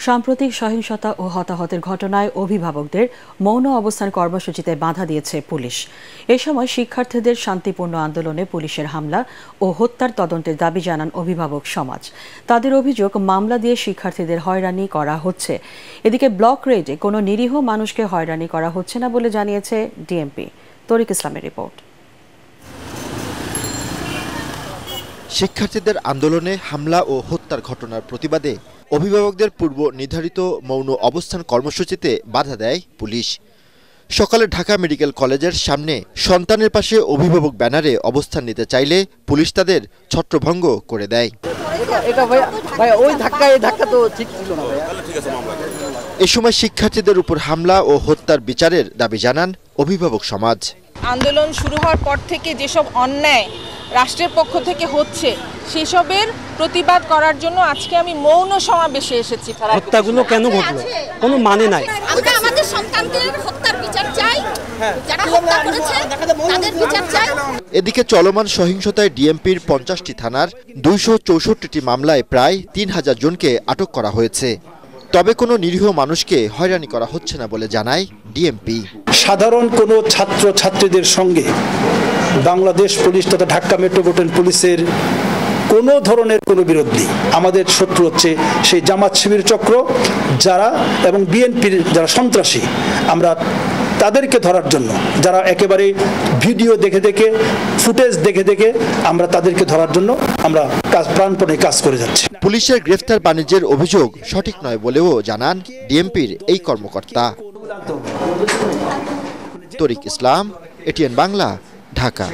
সাম্প্রতিক সহিংসতা ও হতাহতের ঘটনায় অভিভাবকদের মৌন অবস্থান কর্মসূচিতে বাধা দিয়েছে পুলিশ। এ সময় শিক্ষার্থীদের শান্তিপূর্ণ আন্দোলনে পুলিশের হামলা ও হত্যার তদন্তের দাবি জানান অভিভাবক সমাজ। তাদের অভিযোগ, মামলা দিয়ে শিক্ষার্থীদের হয়রানি করা হচ্ছে। এদিকে ব্লক রেডে কোনো নিরীহ মানুষকে হয়রানি করা হচ্ছে না বলে জানিয়েছে ডিএমপি। তরিক ইসলামের রিপোর্ট। শিক্ষার্থীদের আন্দোলনে হামলা ও হত্যার ঘটনার প্রতিবাদে অভিভাবকদের পূর্ব নির্ধারিত মৌন অবস্থান কর্মসূচিতে বাধা দেয় পুলিশ। সকালে ঢাকা মেডিকেল কলেজের সামনে সন্তানের পাশে অভিভাবক ব্যানারে অবস্থান নিতে চাইলে পুলিশ তাদের ছত্রভঙ্গ করে দেয়। এ সময় শিক্ষার্থীদের উপর হামলা ও হত্যার বিচারের দাবি জানান অভিভাবক সমাজ। আন্দোলন শুরু হওয়ার পর থেকে যেসব অন্যায় রাষ্ট্রের পক্ষ থেকে হচ্ছে সেসবের প্রতিবাদ করার জন্য আজকে আমি মৌন সমাবেশে এসেছি। হত্যাগুলো কেন ঘটলো কোনো মানে নাই। আমরা আমাদের সন্তানদের হত্যার বিচার চাই, যারা হত্যা করেছে তাদের বিচার চাই। এদিকে চলমান সহিংসতায় ডিএমপির 50টি থানার 264টি মামলায় প্রায় 3000 জনকে আটক করা হয়েছে। তবে কোনো নিরীহ মানুষকে হয়রানি করা হচ্ছে না বলে জানায় ডিএমপি। সাধারণ কোনো ছাত্র ছাত্রীদের সঙ্গে বাংলাদেশ পুলিশ তথা ঢাকা মেট্রোপলিটন পুলিশের কোনো ধরনের কোনো বিরোধ নেই। আমাদের শত্রু হচ্ছে সেই জামাত শিবির চক্র যারা এবং বিএনপির যারা সন্ত্রাসী। আমরা তাদেরকে ধরার জন্য, যারা একেবারে ভিডিও দেখে দেখে ফুটেজ দেখে দেখে আমরা তাদেরকে ধরার জন্য আমরা প্রাণপণে কাজ করে যাচ্ছি। পুলিশের গ্রেফতার বাণিজ্যের অভিযোগ সঠিক নয় বলেও জানান ডিএমপির এই কর্মকর্তা। তরিক ইসলাম, এটিএন বাংলা, ঢাকা।